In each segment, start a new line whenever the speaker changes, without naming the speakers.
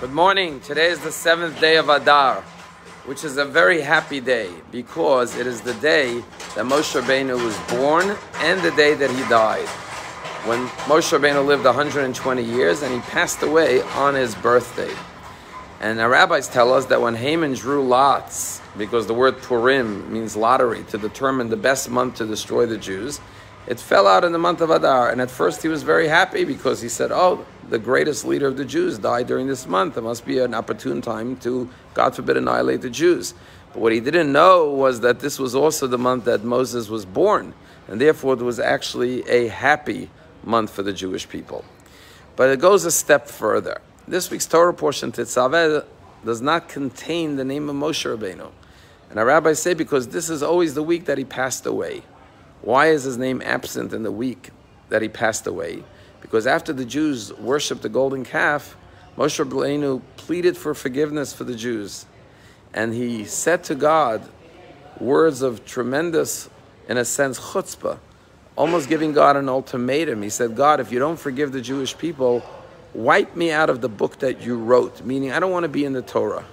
Good morning. Today is the 7th day of Adar, which is a very happy day because it is the day that Moshe Rabbeinu was born and the day that he died. When Moshe Rabbeinu lived 120 years and he passed away on his birthday. And our rabbis tell us that when Haman drew lots, because the word Purim means lottery, to determine the best month to destroy the Jews, it fell out in the month of Adar. And at first he was very happy because he said, oh, the greatest leader of the Jews died during this month. It must be an opportune time to, God forbid, annihilate the Jews. But what he didn't know was that this was also the month that Moses was born. And therefore it was actually a happy month for the Jewish people. But it goes a step further. This week's Torah portion, Tetzaveh, does not contain the name of Moshe Rabbeinu. And our rabbis say because this is always the week that he passed away. Why is his name absent in the week that he passed away? Because after the Jews worshipped the golden calf, Moshe Rabbeinu pleaded for forgiveness for the Jews. And he said to God words of tremendous, in a sense, chutzpah, almost giving God an ultimatum. He said, God, if you don't forgive the Jewish people, wipe me out of the book that you wrote, meaning I don't want to be in the Torah.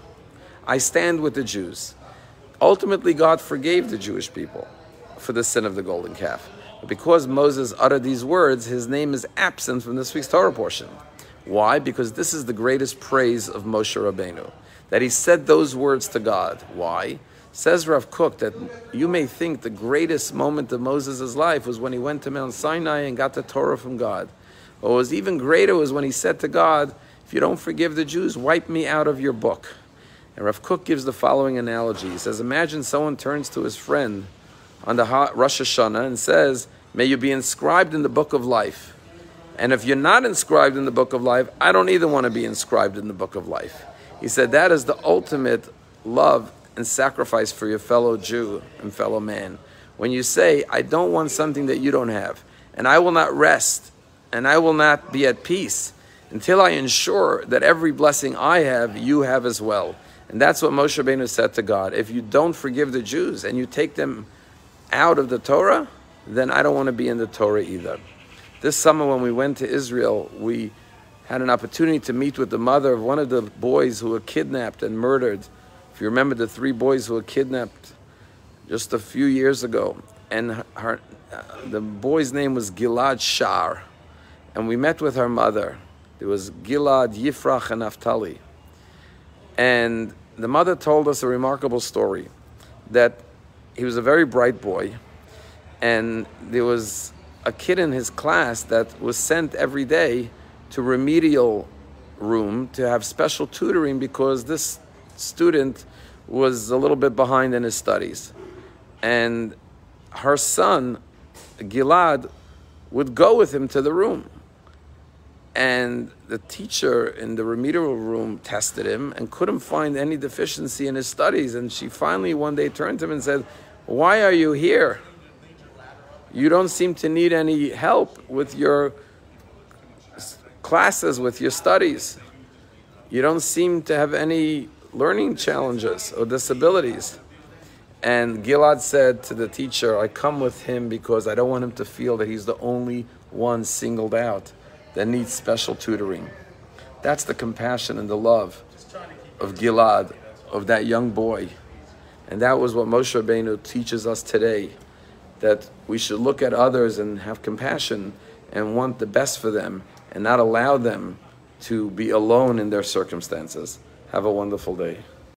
I stand with the Jews. Ultimately, God forgave the Jewish people for the sin of the golden calf. But because Moses uttered these words, his name is absent from this week's Torah portion. Why? Because this is the greatest praise of Moshe Rabbeinu, that he said those words to God. Why? Says Rav Kook that you may think the greatest moment of Moses' life was when he went to Mount Sinai and got the Torah from God. What was even greater was when he said to God, if you don't forgive the Jews, wipe me out of your book. And Rav Kook gives the following analogy. He says, imagine someone turns to his friend on the Rosh Hashanah and says, may you be inscribed in the book of life. And if you're not inscribed in the book of life, I don't either want to be inscribed in the book of life. He said that is the ultimate love and sacrifice for your fellow Jew and fellow man. When you say, I don't want something that you don't have, and I will not rest, and I will not be at peace until I ensure that every blessing I have, you have as well. And that's what Moshe Rabbeinu said to God. If you don't forgive the Jews and you take them out of the Torah, then I don't want to be in the Torah either. This summer when we went to Israel, we had an opportunity to meet with the mother of one of the boys who were kidnapped and murdered. If you remember the 3 boys who were kidnapped just a few years ago. And the boy's name was Gilad Shar. And we met with her mother. It was Gilad, Yifrach, and Naftali. And the mother told us a remarkable story, that he was a very bright boy, and there was a kid in his class that was sent every day to remedial room to have special tutoring because this student was a little bit behind in his studies. And her son, Gilad, would go with him to the room. And the teacher in the remedial room tested him and couldn't find any deficiency in his studies. And she finally one day turned to him and said, why are you here? You don't seem to need any help with your classes, with your studies. You don't seem to have any learning challenges or disabilities. And Gilad said to the teacher, I come with him because I don't want him to feel that he's the only one singled out that needs special tutoring. That's the compassion and the love of Gilad, of that young boy. And that was what Moshe Rabbeinu teaches us today, that we should look at others and have compassion and want the best for them and not allow them to be alone in their circumstances. Have a wonderful day.